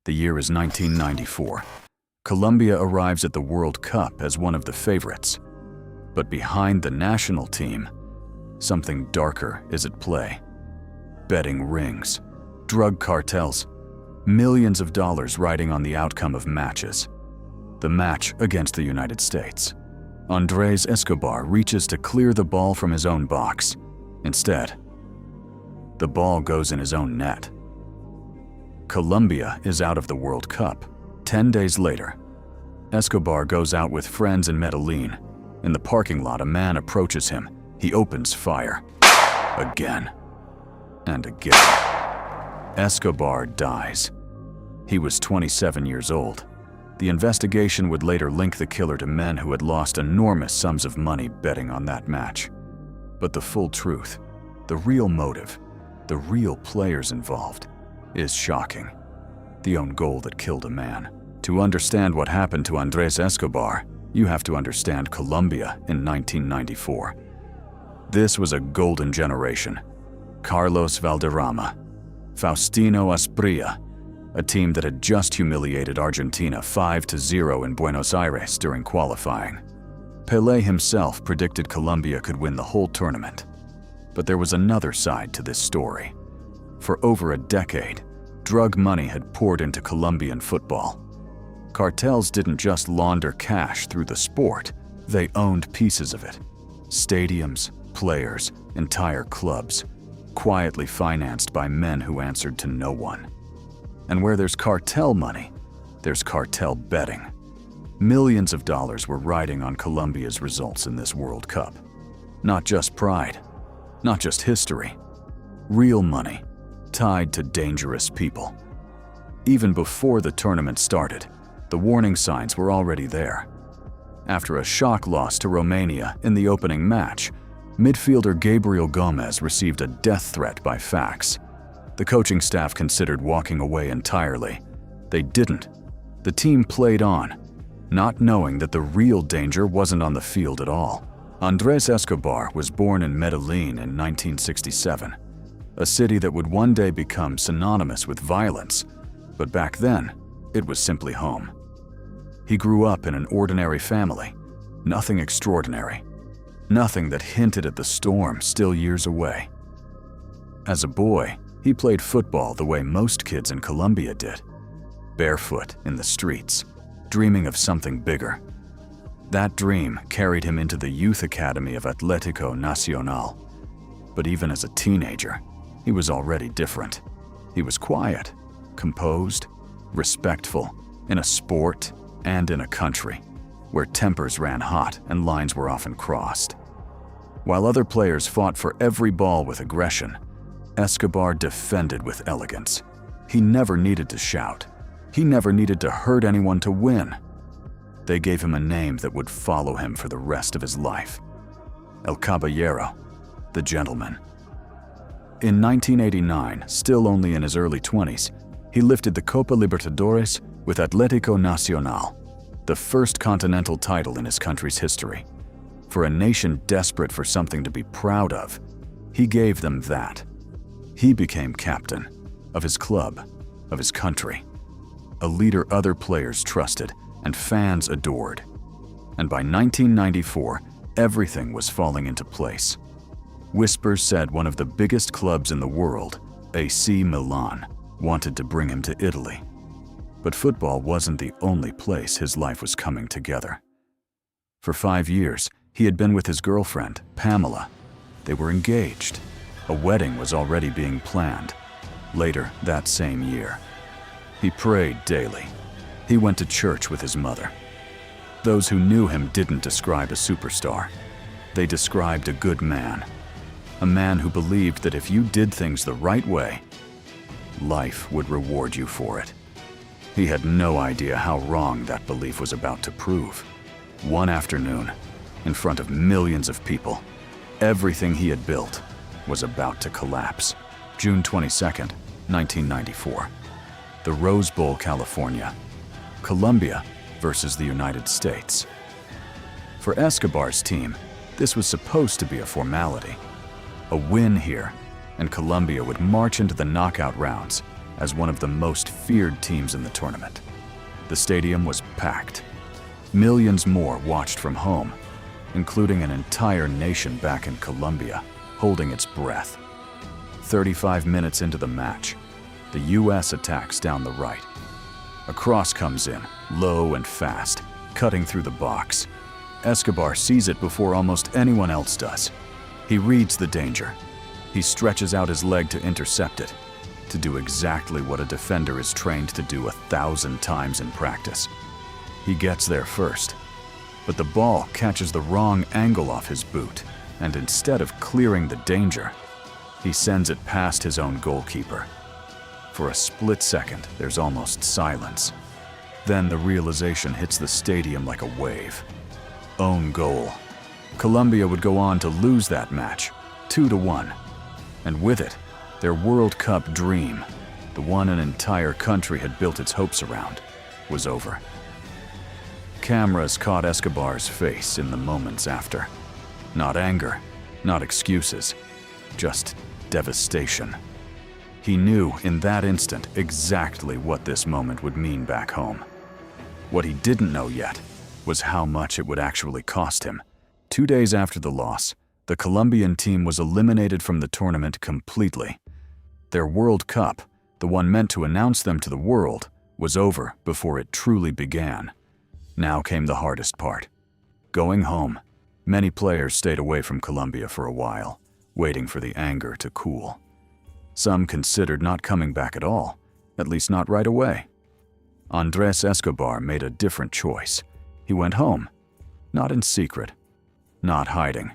The year is 1994. Colombia arrives at the World Cup as one of the favorites. But behind the national team, something darker is at play. Betting rings, drug cartels, millions of dollars riding on the outcome of matches. The match against the United States. Andrés Escobar reaches to clear the ball from his own box. Instead, the ball goes in his own net. Colombia is out of the World Cup. 10 days later, Escobar goes out with friends in Medellin. In the parking lot, a man approaches him. He opens fire. Again and again. Escobar dies. He was 27 years old. The investigation would later link the killer to men who had lost enormous sums of money betting on that match. But the full truth, the real motive, the real players involved, is shocking. The own goal that killed a man. To understand what happened to Andrés Escobar, you have to understand Colombia in 1994. This was a golden generation. Carlos Valderrama, Faustino Asprilla, a team that had just humiliated Argentina 5-0 in Buenos Aires during qualifying. Pelé himself predicted Colombia could win the whole tournament. But there was another side to this story. For over a decade, drug money had poured into Colombian football. Cartels didn't just launder cash through the sport, they owned pieces of it. Stadiums, players, entire clubs, quietly financed by men who answered to no one. And where there's cartel money, there's cartel betting. Millions of dollars were riding on Colombia's results in this World Cup. Not just pride, not just history. Real money, tied to dangerous people. Even before the tournament started, the warning signs were already there. After a shock loss to Romania in the opening match, midfielder Gabriel Gomez received a death threat by fax. The coaching staff considered walking away entirely. They didn't. The team played on, not knowing that the real danger wasn't on the field at all. Andrés Escobar was born in Medellin in 1967, a city that would one day become synonymous with violence, but back then, it was simply home. He grew up in an ordinary family, nothing extraordinary, nothing that hinted at the storm still years away. As a boy, he played football the way most kids in Colombia did, barefoot in the streets, dreaming of something bigger. That dream carried him into the youth academy of Atlético Nacional. But even as a teenager, he was already different. He was quiet, composed, respectful, in a sport and in a country where tempers ran hot and lines were often crossed. While other players fought for every ball with aggression, Escobar defended with elegance. He never needed to shout. He never needed to hurt anyone to win. They gave him a name that would follow him for the rest of his life. El Caballero, the gentleman. In 1989, still only in his early 20s, he lifted the Copa Libertadores with Atlético Nacional, the first continental title in his country's history. For a nation desperate for something to be proud of, he gave them that. He became captain of his club, of his country, a leader other players trusted and fans adored. And by 1994, everything was falling into place. Whispers said one of the biggest clubs in the world, AC Milan, wanted to bring him to Italy. But football wasn't the only place his life was coming together. For 5 years, he had been with his girlfriend, Pamela. They were engaged. A wedding was already being planned. Later that same year, he prayed daily. He went to church with his mother. Those who knew him didn't describe a superstar. They described a good man. A man who believed that if you did things the right way, life would reward you for it. He had no idea how wrong that belief was about to prove. One afternoon, in front of millions of people, everything he had built was about to collapse. June 22nd, 1994. The Rose Bowl, California. Colombia versus the United States. For Escobar's team, this was supposed to be a formality. A win here, and Colombia would march into the knockout rounds as one of the most feared teams in the tournament. The stadium was packed. Millions more watched from home, including an entire nation back in Colombia, holding its breath. 35 minutes into the match, the U.S. attacks down the right. A cross comes in, low and fast, cutting through the box. Escobar sees it before almost anyone else does. He reads the danger. He stretches out his leg to intercept it, to do exactly what a defender is trained to do 1,000 times in practice. He gets there first, but the ball catches the wrong angle off his boot, and instead of clearing the danger, he sends it past his own goalkeeper. For a split second, there's almost silence. Then the realization hits the stadium like a wave. Own goal. Colombia would go on to lose that match, 2-1. And with it, their World Cup dream, the one an entire country had built its hopes around, was over. Cameras caught Escobar's face in the moments after. Not anger, not excuses, just devastation. He knew in that instant exactly what this moment would mean back home. What he didn't know yet was how much it would actually cost him. 2 days after the loss, the Colombian team was eliminated from the tournament completely. Their World Cup, the one meant to announce them to the world, was over before it truly began. Now came the hardest part. Going home. Many players stayed away from Colombia for a while, waiting for the anger to cool. Some considered not coming back at all, at least not right away. Andrés Escobar made a different choice. He went home, not in secret, not hiding.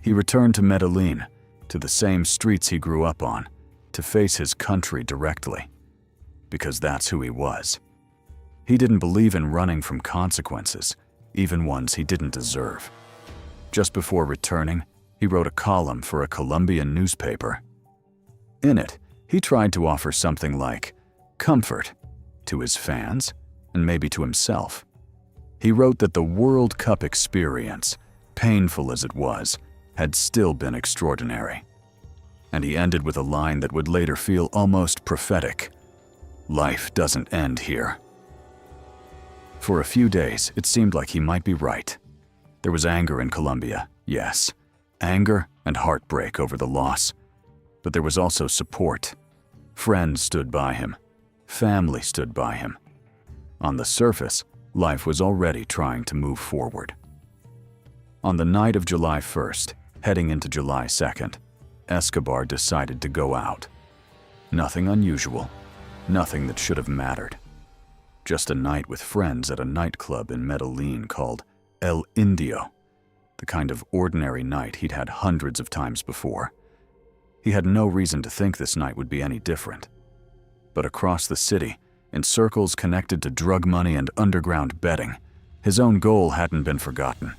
He returned to Medellin, to the same streets he grew up on, to face his country directly. Because that's who he was. He didn't believe in running from consequences, even ones he didn't deserve. Just before returning, he wrote a column for a Colombian newspaper. In it, he tried to offer something like comfort to his fans and maybe to himself. He wrote that the World Cup experience, painful as it was, had still been extraordinary. And he ended with a line that would later feel almost prophetic. Life doesn't end here. For a few days, it seemed like he might be right. There was anger in Colombia, yes. Anger and heartbreak over the loss. But there was also support. Friends stood by him. Family stood by him. On the surface, life was already trying to move forward. On the night of July 1st, heading into July 2nd, Escobar decided to go out. Nothing unusual, nothing that should have mattered. Just a night with friends at a nightclub in Medellin called El Indio, the kind of ordinary night he'd had hundreds of times before. He had no reason to think this night would be any different. But across the city, in circles connected to drug money and underground betting, his own goal hadn't been forgotten.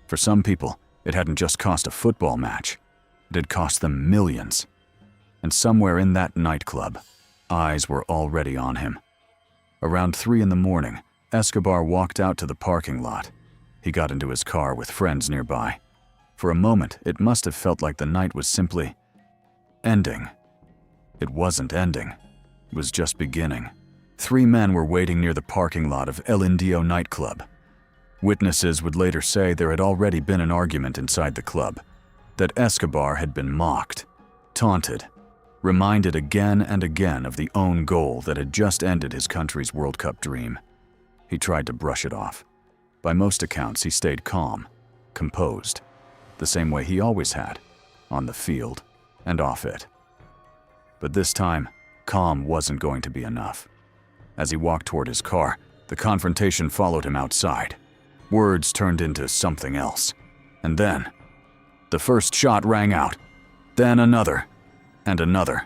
For some people, it hadn't just cost a football match. It had cost them millions. And somewhere in that nightclub, eyes were already on him. Around 3 a.m, Escobar walked out to the parking lot. He got into his car with friends nearby. For a moment, it must have felt like the night was simply ending. It wasn't ending. It was just beginning. 3 men were waiting near the parking lot of El Indio nightclub. Witnesses would later say there had already been an argument inside the club, that Escobar had been mocked, taunted, reminded again and again of the own goal that had just ended his country's World Cup dream. He tried to brush it off. By most accounts, he stayed calm, composed, the same way he always had, on the field and off it. But this time, calm wasn't going to be enough. As he walked toward his car, the confrontation followed him outside. Words turned into something else. And then, the first shot rang out, then another, and another.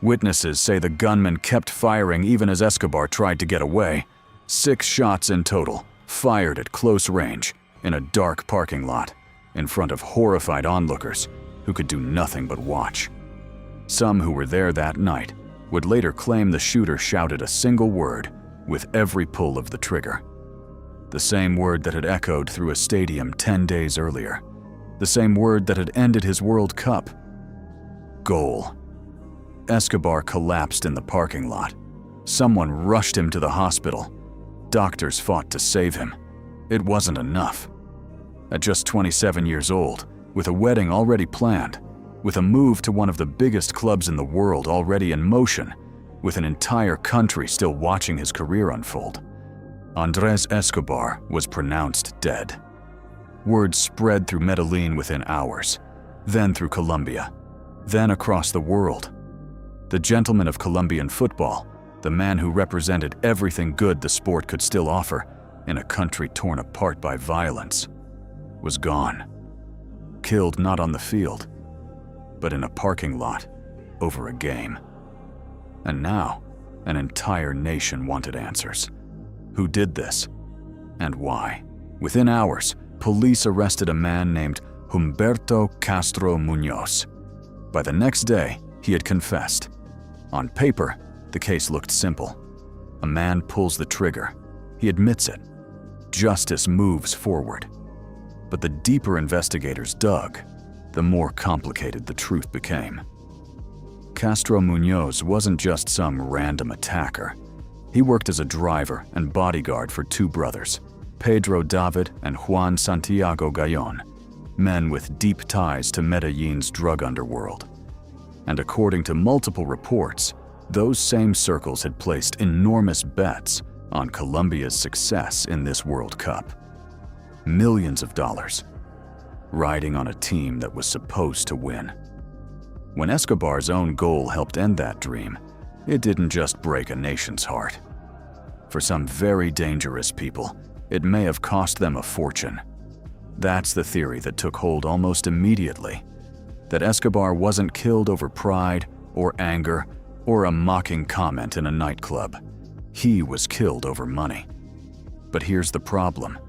Witnesses say the gunman kept firing even as Escobar tried to get away. 6 shots in total, fired at close range, in a dark parking lot, in front of horrified onlookers who could do nothing but watch. Some who were there that night would later claim the shooter shouted a single word with every pull of the trigger. The same word that had echoed through a stadium 10 days earlier. The same word that had ended his World Cup. Goal. Escobar collapsed in the parking lot. Someone rushed him to the hospital. Doctors fought to save him. It wasn't enough. At just 27 years old, with a wedding already planned, with a move to one of the biggest clubs in the world already in motion, with an entire country still watching his career unfold, Andrés Escobar was pronounced dead. Word spread through Medellin within hours, then through Colombia, then across the world. The gentleman of Colombian football, the man who represented everything good the sport could still offer in a country torn apart by violence, was gone. Killed not on the field, but in a parking lot over a game. And now, an entire nation wanted answers. Who did this? And why? Within hours, police arrested a man named Humberto Castro Muñoz. By the next day, he had confessed. On paper, the case looked simple. A man pulls the trigger. He admits it. Justice moves forward. But the deeper investigators dug, the more complicated the truth became. Castro Muñoz wasn't just some random attacker. He worked as a driver and bodyguard for two brothers, Pedro David and Juan Santiago Gallón, men with deep ties to Medellin's drug underworld. And according to multiple reports, those same circles had placed enormous bets on Colombia's success in this World Cup. Millions of dollars, riding on a team that was supposed to win. When Escobar's own goal helped end that dream, it didn't just break a nation's heart. For some very dangerous people, it may have cost them a fortune. That's the theory that took hold almost immediately, that Escobar wasn't killed over pride or anger or a mocking comment in a nightclub. He was killed over money. But here's the problem.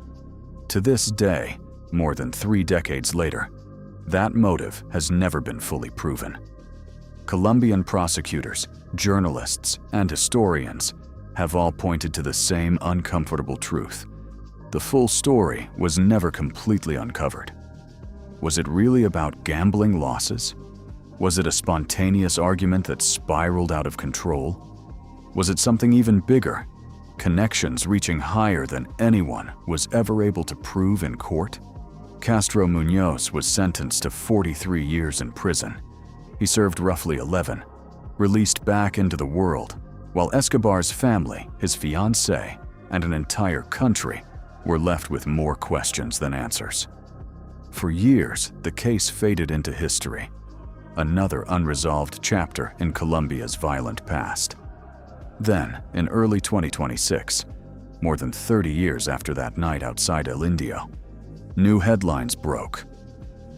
To this day, more than 3 decades later, that motive has never been fully proven. Colombian prosecutors, journalists, and historians have all pointed to the same uncomfortable truth. The full story was never completely uncovered. Was it really about gambling losses? Was it a spontaneous argument that spiraled out of control? Was it something even bigger? Connections reaching higher than anyone was ever able to prove in court? Castro Muñoz was sentenced to 43 years in prison. He served roughly 11, released back into the world, while Escobar's family, his fiancée, and an entire country were left with more questions than answers. For years, the case faded into history, another unresolved chapter in Colombia's violent past. Then, in early 2026, more than 30 years after that night outside El Indio, new headlines broke.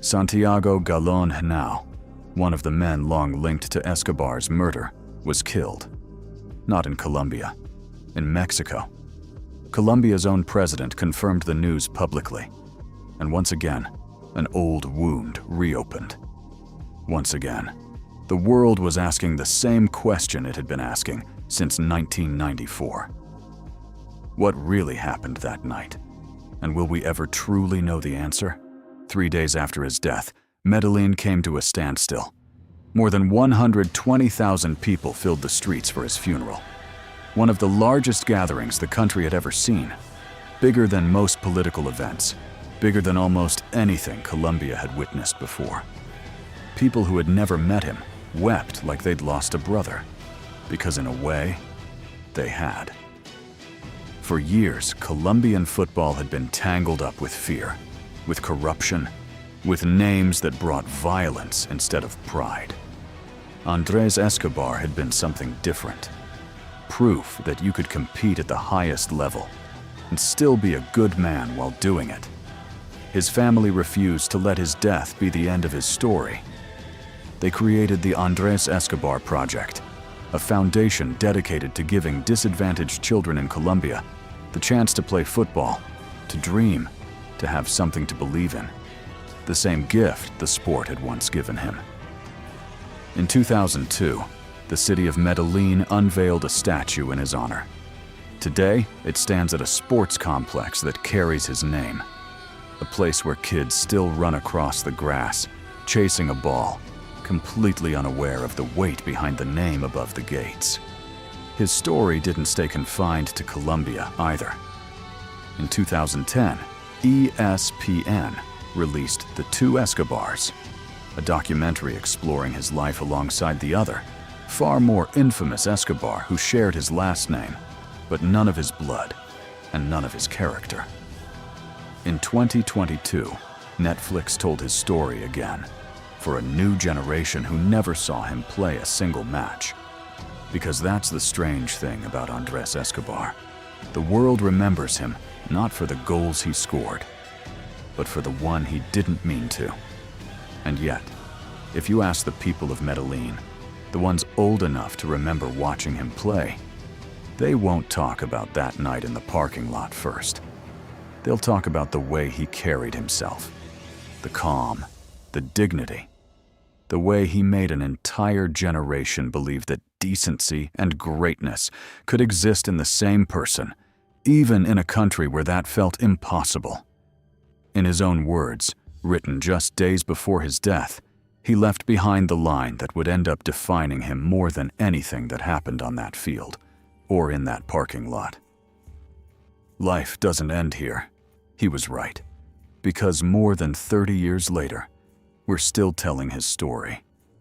Santiago Gallón Henao, one of the men long linked to Escobar's murder, was killed. Not in Colombia, in Mexico. Colombia's own president confirmed the news publicly. And once again, an old wound reopened. Once again, the world was asking the same question it had been asking since 1994. What really happened that night? And will we ever truly know the answer? 3 days after his death, Medellin came to a standstill. More than 120,000 people filled the streets for his funeral. One of the largest gatherings the country had ever seen. Bigger than most political events. Bigger than almost anything Colombia had witnessed before. People who had never met him wept like they'd lost a brother. Because in a way, they had. For years, Colombian football had been tangled up with fear, with corruption, with names that brought violence instead of pride. Andrés Escobar had been something different. Proof that you could compete at the highest level and still be a good man while doing it. His family refused to let his death be the end of his story. They created the Andrés Escobar Project, a foundation dedicated to giving disadvantaged children in Colombia the chance to play football, to dream, to have something to believe in. The same gift the sport had once given him. In 2002, the city of Medellin unveiled a statue in his honor. Today, it stands at a sports complex that carries his name, a place where kids still run across the grass, chasing a ball, completely unaware of the weight behind the name above the gates. His story didn't stay confined to Colombia either. In 2010, ESPN released The Two Escobars, a documentary exploring his life alongside the other, far more infamous Escobar who shared his last name, but none of his blood and none of his character. In 2022, Netflix told his story again, for a new generation who never saw him play a single match. Because that's the strange thing about Andrés Escobar. The world remembers him not for the goals he scored, but for the one he didn't mean to. And yet, if you ask the people of Medellin, the ones old enough to remember watching him play, they won't talk about that night in the parking lot first. They'll talk about the way he carried himself, the calm, the dignity, the way he made an entire generation believe that decency and greatness could exist in the same person, even in a country where that felt impossible. In his own words, written just days before his death, he left behind the line that would end up defining him more than anything that happened on that field or in that parking lot. Life doesn't end here. He was right, because more than 30 years later, we're still telling his story.